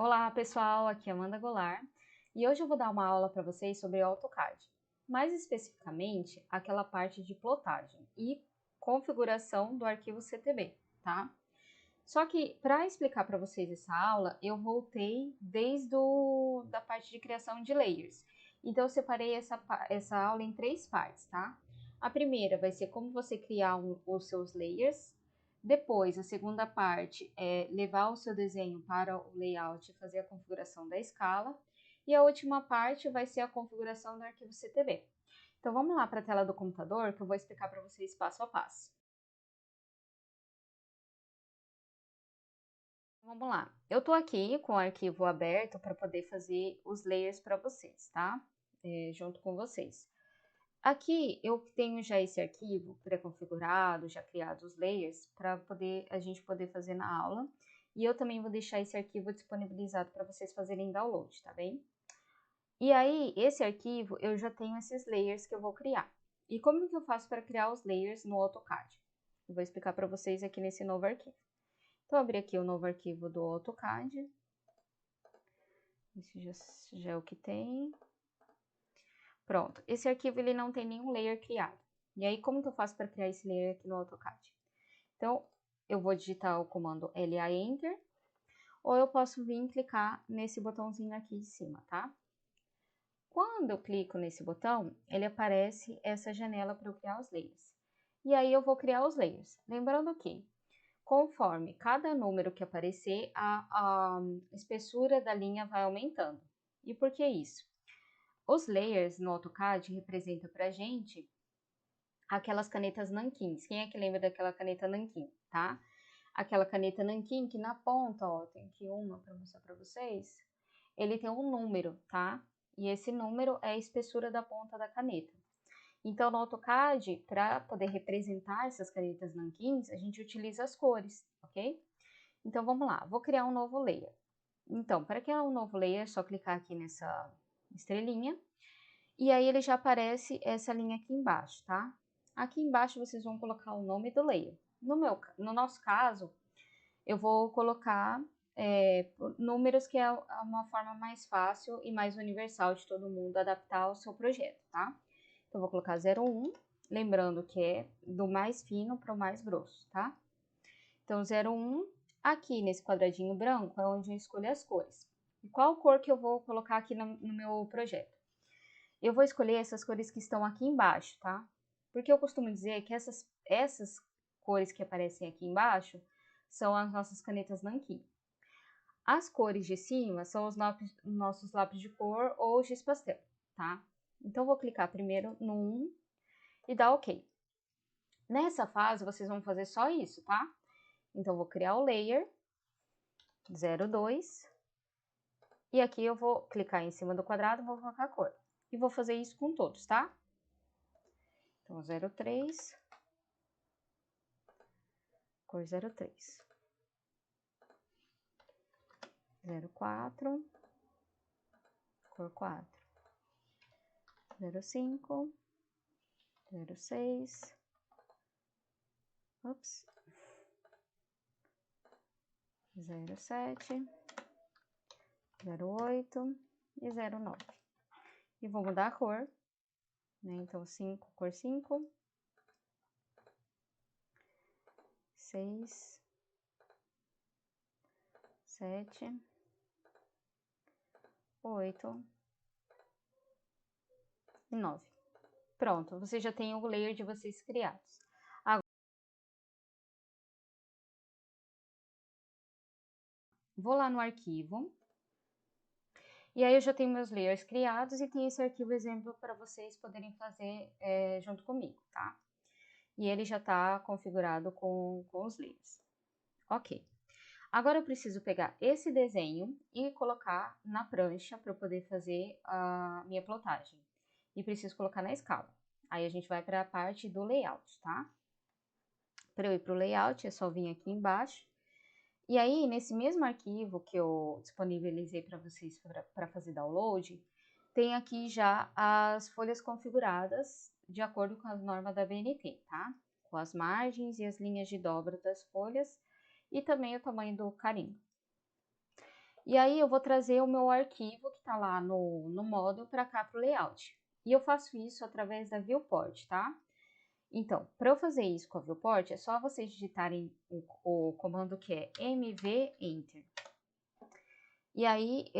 Olá pessoal, aqui é Amanda Goulart e hoje eu vou dar uma aula para vocês sobre AutoCAD, mais especificamente aquela parte de plotagem e configuração do arquivo CTB, tá? Só que para explicar para vocês essa aula, eu voltei desde da parte de criação de layers. Então eu separei essa aula em 3 partes, tá? A primeira vai ser como você criar os seus layers. Depois, a segunda parte é levar o seu desenho para o layout e fazer a configuração da escala. E a última parte vai ser a configuração do arquivo CTB. Então vamos lá para a tela do computador que eu vou explicar para vocês passo a passo. Vamos lá, eu tô aqui com o arquivo aberto para poder fazer os layers para vocês, tá? Junto com vocês. Aqui eu tenho já esse arquivo pré-configurado, já criado os layers, para a gente poder fazer na aula. E eu também vou deixar esse arquivo disponibilizado para vocês fazerem download, tá bem? E aí, esse arquivo, eu já tenho esses layers que eu vou criar. E como que eu faço para criar os layers no AutoCAD? Eu vou explicar para vocês aqui nesse novo arquivo. Então, abrir aqui o novo arquivo do AutoCAD. Esse já é o que tem. Pronto, esse arquivo ele não tem nenhum layer criado. E aí, como que eu faço para criar esse layer aqui no AutoCAD? Então, eu vou digitar o comando LA Enter, ou eu posso vir e clicar nesse botãozinho aqui de cima, tá? Quando eu clico nesse botão, ele aparece essa janela para eu criar os layers. E aí eu vou criar os layers. Lembrando que, conforme cada número que aparecer, a espessura da linha vai aumentando. E por que isso? Os layers no AutoCAD representam para a gente aquelas canetas nanquins. Quem é que lembra daquela caneta nanquim, tá? Aquela caneta nanquim que na ponta, ó, tem aqui uma para mostrar para vocês, ele tem um número, tá? E esse número é a espessura da ponta da caneta. Então, no AutoCAD, para poder representar essas canetas nanquins, a gente utiliza as cores, ok? Então, vamos lá, vou criar um novo layer. Então, para criar um novo layer, é só clicar aqui nessa estrelinha, e aí ele já aparece essa linha aqui embaixo, tá? Aqui embaixo vocês vão colocar o nome do layer. No nosso caso, eu vou colocar números, que é uma forma mais fácil e mais universal de todo mundo adaptar ao seu projeto, tá? Então, eu vou colocar 01, lembrando que é do mais fino para o mais grosso, tá? Então, 01, aqui nesse quadradinho branco é onde eu escolho as cores. E qual cor que eu vou colocar aqui no meu projeto? Eu vou escolher essas cores que estão aqui embaixo, tá? Porque eu costumo dizer que essas cores que aparecem aqui embaixo são as nossas canetas nanquim. As cores de cima são os nossos lápis de cor ou giz pastel, tá? Então, vou clicar primeiro no 1 e dar OK. Nessa fase, vocês vão fazer só isso, tá? Então, vou criar o layer 02 e aqui eu vou clicar em cima do quadrado e vou colocar a cor. E vou fazer isso com todos, tá? Então, 03, cor 03. 04, cor 4. 05, 06, ops, 07, 08 e 09. E vou mudar a cor, né? Então, 5, cor 5, 6, 7, 8 e 9. Pronto, você já tem o layer de vocês criados. Agora, vou lá no arquivo. E aí eu já tenho meus layers criados e tem esse arquivo exemplo para vocês poderem fazer junto comigo, tá? E ele já está configurado com os layers. Ok. Agora eu preciso pegar esse desenho e colocar na prancha para eu poder fazer a minha plotagem. E preciso colocar na escala. Aí a gente vai para a parte do layout, tá? Para eu ir para o layout, é só vir aqui embaixo. E aí, nesse mesmo arquivo que eu disponibilizei para vocês para fazer download, tem aqui já as folhas configuradas de acordo com a norma da BNT, tá? Com as margens e as linhas de dobra das folhas e também o tamanho do carimbo. E aí eu vou trazer o meu arquivo que está lá no módulo para cá para o layout. E eu faço isso através da viewport, tá? Então, para eu fazer isso com a viewport, é só vocês digitarem o comando que é mv-enter. E aí,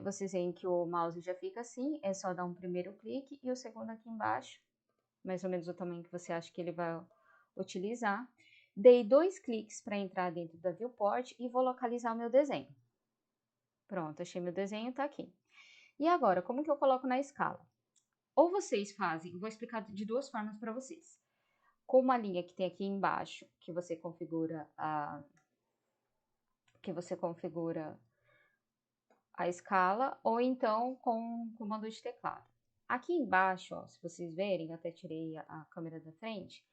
vocês veem que o mouse já fica assim, é só dar um primeiro clique e o segundo aqui embaixo, mais ou menos o tamanho que você acha que ele vai utilizar. Dei 2 cliques para entrar dentro da viewport e vou localizar o meu desenho. Pronto, achei meu desenho, tá aqui. E agora, como que eu coloco na escala? Ou vocês fazem, vou explicar de 2 formas para vocês. Com uma linha que tem aqui embaixo, que você configura a escala, ou então com comando de teclado. Aqui embaixo, ó, se vocês verem, até tirei a câmera da frente,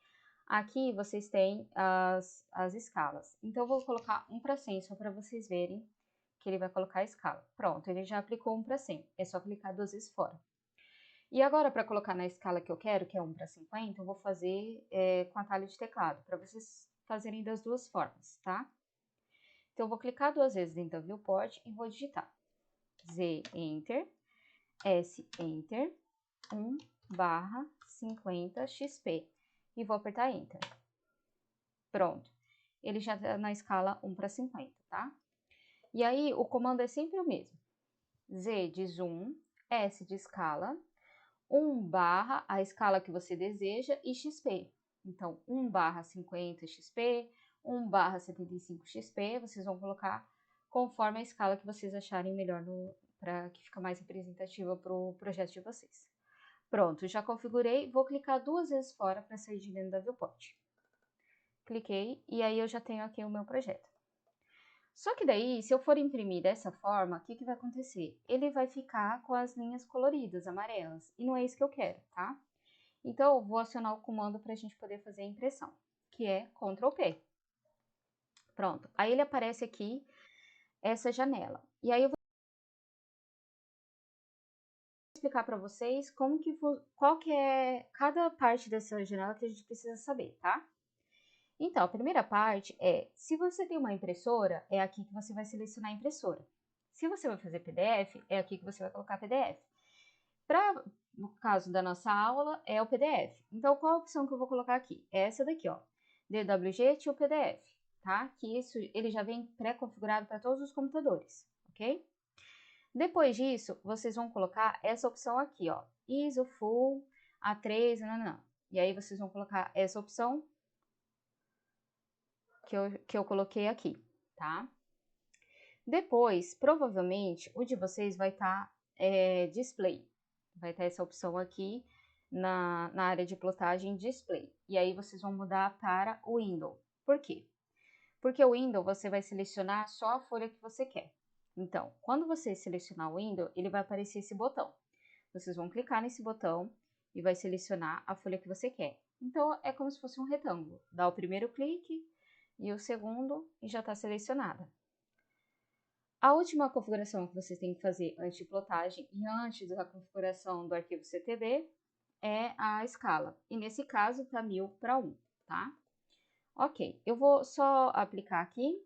aqui vocês têm as escalas. Então, eu vou colocar 1 para 100, só para vocês verem que ele vai colocar a escala. Pronto, ele já aplicou 1 para 100, é só clicar 2 vezes fora. E agora, para colocar na escala que eu quero, que é 1 para 50, eu vou fazer com atalho de teclado, para vocês fazerem das 2 formas, tá? Então, eu vou clicar 2 vezes dentro da viewport e vou digitar Z, Enter, S, Enter, 1/50 XP e vou apertar Enter. Pronto, ele já está na escala 1 para 50, tá? E aí, o comando é sempre o mesmo. Z de zoom, S de escala, 1/ a escala que você deseja e XP. Então, 1/50 XP, 1/75 XP, vocês vão colocar conforme a escala que vocês acharem melhor para que fique mais representativa para o projeto de vocês. Pronto, já configurei, vou clicar 2 vezes fora para sair de dentro da viewport. Cliquei e aí eu já tenho aqui o meu projeto. Só que daí, se eu for imprimir dessa forma, o que vai acontecer? Ele vai ficar com as linhas coloridas, amarelas, e não é isso que eu quero, tá? Então, eu vou acionar o comando para a gente poder fazer a impressão, que é Ctrl P. Pronto, aí ele aparece aqui, essa janela. E aí eu vou explicar para vocês qual que é cada parte dessa janela que a gente precisa saber, tá? Então, a primeira parte é, se você tem uma impressora, é aqui que você vai selecionar a impressora. Se você vai fazer PDF, é aqui que você vai colocar PDF. No caso da nossa aula, é o PDF. Então, qual a opção que eu vou colocar aqui? É essa daqui, ó, DWG to PDF, tá? Que isso, ele já vem pré-configurado para todos os computadores, ok? Depois disso, vocês vão colocar essa opção aqui, ó, ISO, Full, A3, não. E aí, vocês vão colocar essa opção que eu coloquei aqui, tá? Depois, provavelmente, o de vocês vai estar display. Vai estar essa opção aqui na área de plotagem display. E aí, vocês vão mudar para o window. Por quê? Porque o window você vai selecionar só a folha que você quer. Então, quando você selecionar o window, ele vai aparecer esse botão. Vocês vão clicar nesse botão e vai selecionar a folha que você quer. Então, é como se fosse um retângulo. Dá o primeiro clique e o segundo e já está selecionada. A última configuração que vocês têm que fazer antes de plotagem e antes da configuração do arquivo CTB é a escala. E nesse caso está 1000 para 1, tá? Ok, eu vou só aplicar aqui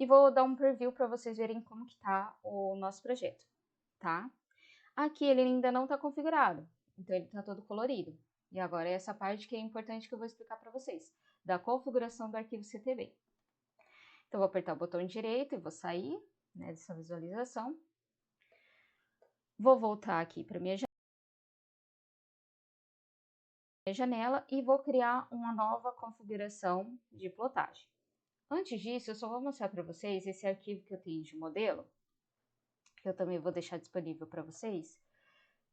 e vou dar um preview para vocês verem como que tá o nosso projeto, tá? Aqui ele ainda não está configurado, então ele está todo colorido. E agora é essa parte que é importante que eu vou explicar para vocês, da configuração do arquivo CTB. Então, vou apertar o botão direito e vou sair, né, dessa visualização. Vou voltar aqui para minha janela e vou criar uma nova configuração de plotagem. Antes disso, eu só vou mostrar para vocês esse arquivo que eu tenho de modelo, que eu também vou deixar disponível para vocês,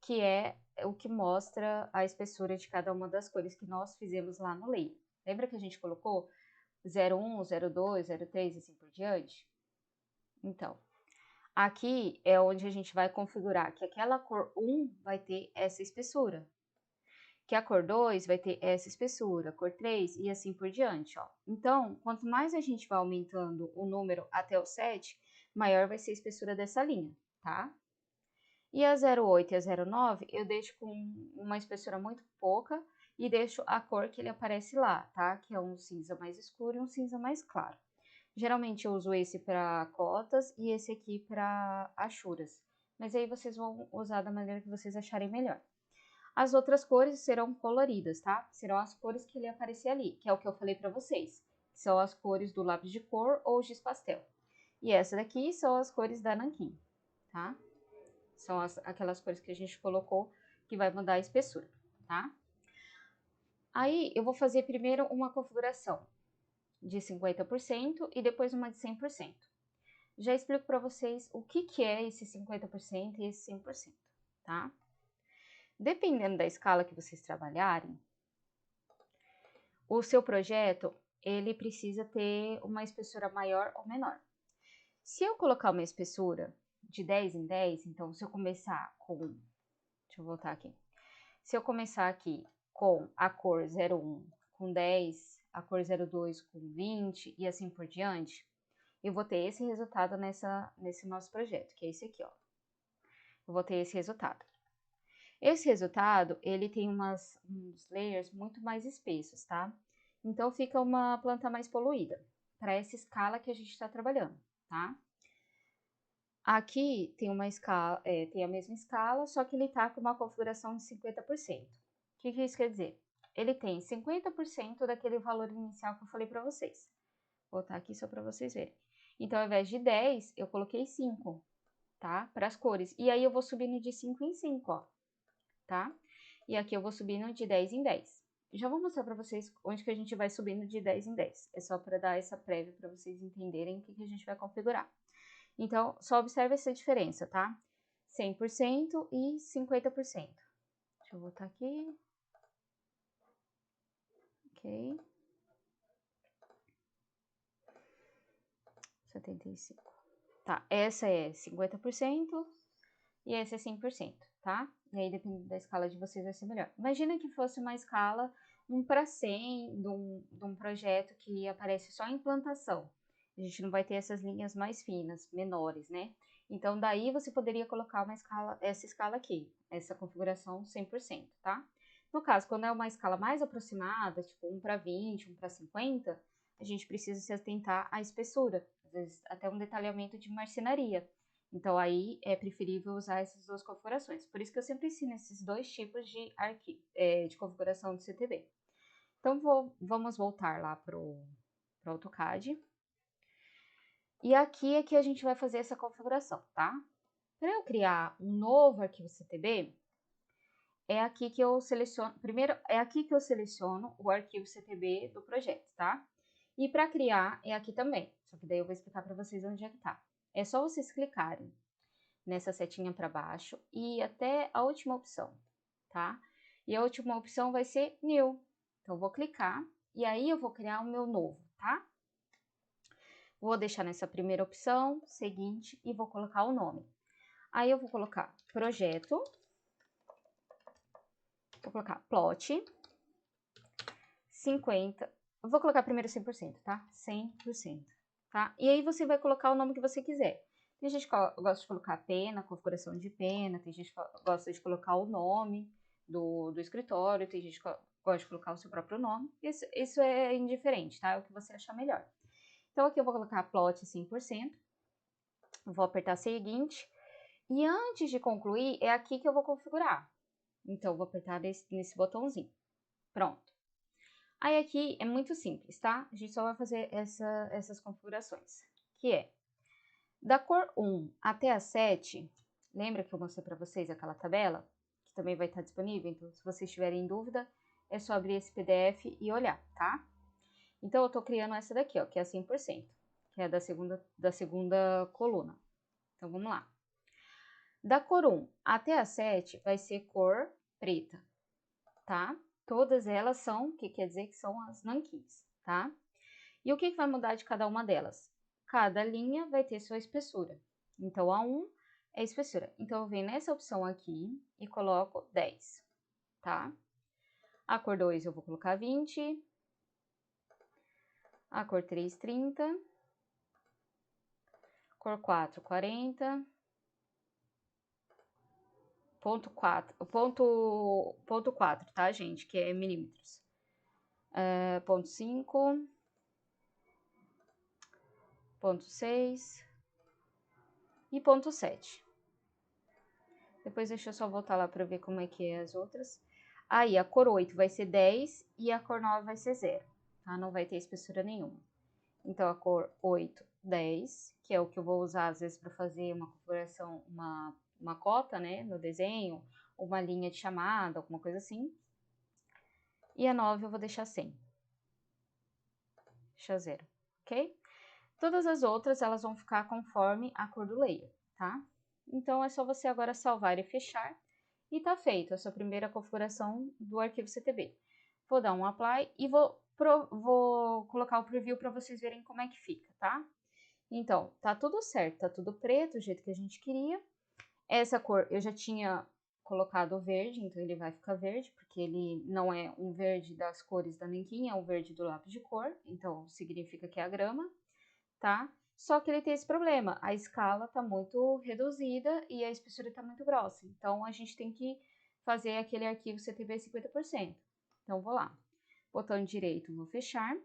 que é o que mostra a espessura de cada uma das cores que nós fizemos lá no layer. Lembra que a gente colocou 01, 02, 03 e assim por diante? Então, aqui é onde a gente vai configurar que aquela cor 1 vai ter essa espessura, que a cor 2 vai ter essa espessura, cor 3 e assim por diante, ó. Então, quanto mais a gente vai aumentando o número até o 7, maior vai ser a espessura dessa linha, tá? E a 08 e a 09 eu deixo com uma espessura muito pouca e deixo a cor que ele aparece lá, tá? Que é um cinza mais escuro e um cinza mais claro. Geralmente eu uso esse para cotas e esse aqui para achuras. Mas aí vocês vão usar da maneira que vocês acharem melhor. As outras cores serão coloridas, tá? Serão as cores que ele aparecer ali, que é o que eu falei para vocês. São as cores do lápis de cor ou giz pastel. E essa daqui são as cores da nanquim, tá? São aquelas cores que a gente colocou que vai mudar a espessura, tá? Aí eu vou fazer primeiro uma configuração de 50% e depois uma de 100%. Já explico para vocês o que é esse 50% e esse 100%, tá? Dependendo da escala que vocês trabalharem, o seu projeto, ele precisa ter uma espessura maior ou menor. Se eu colocar uma espessura de 10 em 10, então se eu começar com... Deixa eu voltar aqui. Se eu começar aqui com a cor 01 com 10, a cor 02 com 20 e assim por diante, eu vou ter esse resultado nesse nosso projeto, que é esse aqui, ó. Eu vou ter esse resultado. Esse resultado, ele tem uns layers muito mais espessos, tá? Então, fica uma planta mais poluída, para essa escala que a gente está trabalhando, tá? Aqui tem uma escala, tem a mesma escala, só que ele tá com uma configuração de 50%. O que isso quer dizer? Ele tem 50% daquele valor inicial que eu falei para vocês. Vou botar aqui só para vocês verem. Então, ao invés de 10, eu coloquei 5, tá? Para as cores. E aí, eu vou subindo de 5 em 5, ó, tá? E aqui eu vou subindo de 10 em 10. Já vou mostrar para vocês onde que a gente vai subindo de 10 em 10. É só para dar essa prévia para vocês entenderem o que a gente vai configurar. Então, só observe essa diferença, tá? 100% e 50%. Deixa eu voltar aqui. Ok. 75. Tá, essa é 50% e essa é 100%, tá? E aí, dependendo da escala de vocês, vai ser melhor. Imagina que fosse uma escala 1 para 100 de um projeto que aparece só em plantação. A gente não vai ter essas linhas mais finas, menores, né? Então, daí você poderia colocar essa escala aqui, essa configuração 100%, tá? No caso, quando é uma escala mais aproximada, tipo 1 para 20, 1 para 50, a gente precisa se atentar à espessura, às vezes até um detalhamento de marcenaria. Então, aí é preferível usar essas duas configurações. Por isso que eu sempre ensino esses dois tipos de de configuração do CTB. Então, vamos voltar lá para o AutoCAD. E aqui é que a gente vai fazer essa configuração, tá? Para eu criar um novo arquivo CTB, é aqui que eu seleciono... Primeiro, é aqui que eu seleciono o arquivo CTB do projeto, tá? E para criar, é aqui também. Só que daí eu vou explicar para vocês onde é que tá. É só vocês clicarem nessa setinha para baixo e até a última opção, tá? E a última opção vai ser New. Então, eu vou clicar e aí eu vou criar o meu novo, tá? Vou deixar nessa primeira opção, seguinte, e vou colocar o nome. Aí eu vou colocar projeto, vou colocar plot, 50, eu vou colocar primeiro 100%, tá? 100%, tá? E aí você vai colocar o nome que você quiser. Tem gente que gosta de colocar pena, configuração de pena, tem gente que gosta de colocar o nome do escritório, tem gente que gosta de colocar o seu próprio nome. Isso é indiferente, tá? É o que você achar melhor. Então, aqui eu vou colocar plot 100%, vou apertar seguinte, e antes de concluir, é aqui que eu vou configurar. Então, eu vou apertar nesse botãozinho. Pronto. Aí, aqui é muito simples, tá? A gente só vai fazer essas configurações, que é da cor 1 até a 7, lembra que eu mostrei para vocês aquela tabela? Que também vai estar disponível, então se vocês tiverem dúvida, é só abrir esse PDF e olhar, tá? Então, eu tô criando essa daqui, ó, que é 100%, que é da segunda coluna. Então, vamos lá. Da cor 1 até a 7 vai ser cor preta, tá? Todas elas são, o que quer dizer que são as nanquins, tá? E o que vai mudar de cada uma delas? Cada linha vai ter sua espessura. Então, a 1 é a espessura. Então, eu venho nessa opção aqui e coloco 10, tá? A cor 2 eu vou colocar 20. A cor 3, 30. Cor 4, 40. Ponto 4, tá, gente? Que é milímetros. Ponto 5. ponto 6 e ponto 7. Depois deixa eu só voltar lá para ver como é que é as outras. Aí, a cor 8 vai ser 10 e a cor 9 vai ser 0, tá? Não vai ter espessura nenhuma. Então, a cor 8, 10, que é o que eu vou usar às vezes para fazer uma configuração, uma cota, né, no desenho, uma linha de chamada, alguma coisa assim. E a 9 eu vou deixar 100. Deixa 0, ok? Todas as outras, elas vão ficar conforme a cor do layer, tá? Então, é só você agora salvar e fechar. E tá feito a sua primeira configuração do arquivo CTB. Vou dar um apply e vou colocar o preview para vocês verem como é que fica, tá? Então, tá tudo certo, tá tudo preto, do jeito que a gente queria. Essa cor eu já tinha colocado verde, então ele vai ficar verde, porque ele não é um verde das cores da Nanquim, é um verde do lápis de cor, então significa que é a grama, tá? Só que ele tem esse problema, a escala tá muito reduzida e a espessura tá muito grossa, então a gente tem que fazer aquele arquivo CTB 50%. Então, vou lá, botão direito, vou fechar.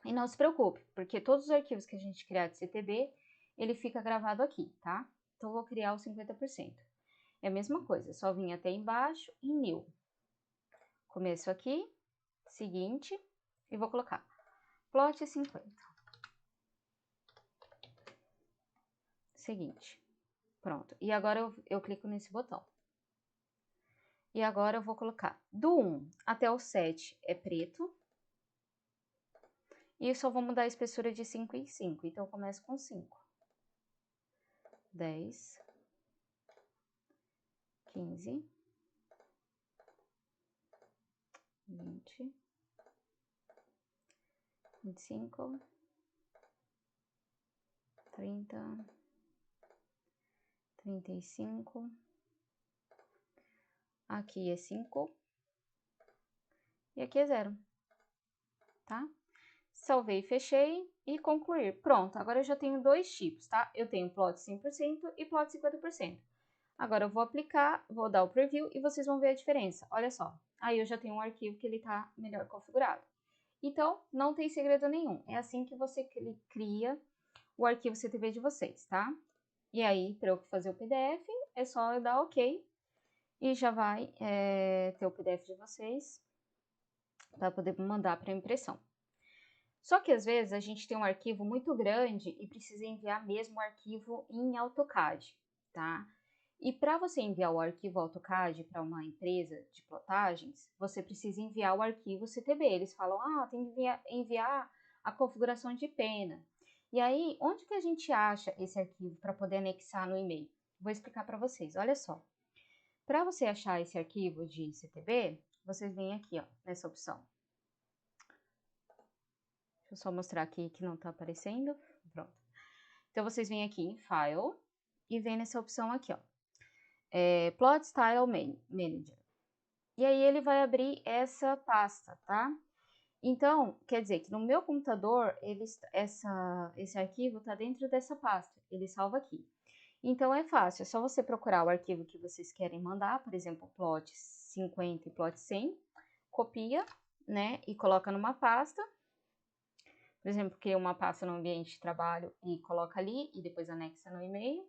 E não se preocupe, porque todos os arquivos que a gente criar de CTB, ele fica gravado aqui, tá? Então, eu vou criar o 50%. É a mesma coisa, só vim até embaixo em New. Começo aqui, seguinte, e vou colocar plot 50. Seguinte. Pronto. E agora eu clico nesse botão. E agora eu vou colocar do 1 até o 7 é preto. E eu só vou mudar a espessura de 5 em 5. Então, eu começo com 5. 10. 15. 20. 25. 30. 35. Aqui é 5. E aqui é 0. Tá? Salvei e fechei e concluir. Pronto, agora eu já tenho dois tipos, tá? Eu tenho plot 100% e plot 50%. Agora eu vou aplicar, vou dar o preview e vocês vão ver a diferença. Olha só, aí eu já tenho um arquivo que ele tá melhor configurado. Então, não tem segredo nenhum. É assim que você cria o arquivo CTB de vocês, tá? E aí, para eu fazer o PDF, é só eu dar OK e já vai ter o PDF de vocês para poder mandar para impressão. Só que às vezes a gente tem um arquivo muito grande e precisa enviar mesmo o arquivo em AutoCAD, tá? E para você enviar o arquivo AutoCAD para uma empresa de plotagens, você precisa enviar o arquivo CTB. Eles falam, tem que enviar a configuração de pena. E aí, onde que a gente acha esse arquivo para poder anexar no e-mail? Vou explicar para vocês, olha só. Para você achar esse arquivo de CTB, vocês vêm aqui, ó, nessa opção. Deixa eu só mostrar aqui que não está aparecendo. Pronto. Então, vocês vêm aqui em File e vem nessa opção aqui, ó. Plot Style Manager. E aí, ele vai abrir essa pasta, tá? Então, quer dizer que no meu computador, esse arquivo está dentro dessa pasta. Ele salva aqui. Então, é fácil. É só você procurar o arquivo que vocês querem mandar. Por exemplo, plot 50 e plot 100. Copia, né? E coloca numa pasta. Por exemplo, cria uma pasta no ambiente de trabalho e coloca ali e depois anexa no e-mail.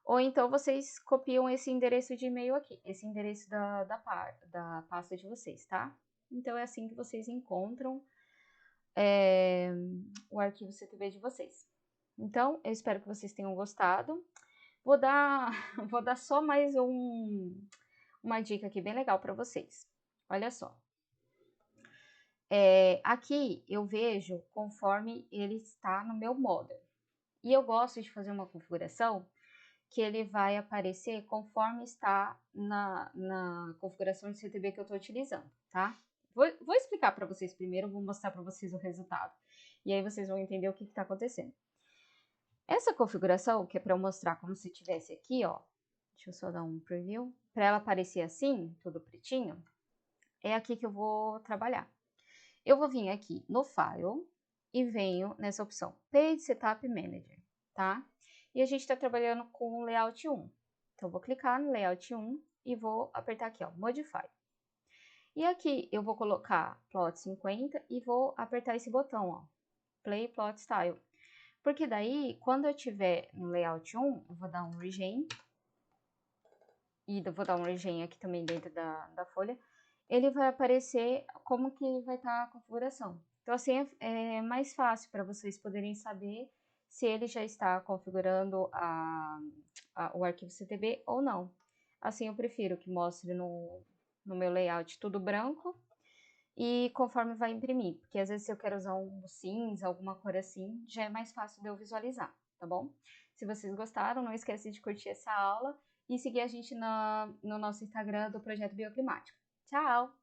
Ou então vocês copiam esse endereço de e-mail aqui, esse endereço da pasta de vocês, tá? Então é assim que vocês encontram o arquivo CTB de vocês. Então, eu espero que vocês tenham gostado. Vou dar só mais uma dica aqui bem legal para vocês. Olha só. Aqui eu vejo conforme ele está no meu model. E eu gosto de fazer uma configuração que ele vai aparecer conforme está na configuração de CTB que eu estou utilizando, tá? Vou explicar para vocês primeiro, vou mostrar para vocês o resultado. E aí vocês vão entender o que está acontecendo. Essa configuração, que é para eu mostrar como se tivesse aqui, ó. Deixa eu só dar um preview. Para ela aparecer assim, tudo pretinho, é aqui que eu vou trabalhar. Eu vou vir aqui no File e venho nessa opção Page Setup Manager, tá? E a gente está trabalhando com o Layout 1. Então, eu vou clicar no Layout 1 e vou apertar aqui, ó, Modify. E aqui eu vou colocar Plot 50 e vou apertar esse botão, ó, Play Plot Style. Porque daí, quando eu tiver no layout 1, eu vou dar um regen, e eu vou dar um regen aqui também dentro da folha, ele vai aparecer como que vai estar a configuração. Então, assim, é mais fácil para vocês poderem saber se ele já está configurando o arquivo CTB ou não. Assim, eu prefiro que mostre no meu layout tudo branco e conforme vai imprimir, porque às vezes se eu quero usar um cinza, alguma cor assim, já é mais fácil de eu visualizar, tá bom? Se vocês gostaram, não esquece de curtir essa aula e seguir a gente no nosso Instagram do Projeto Bioclimático. Tchau!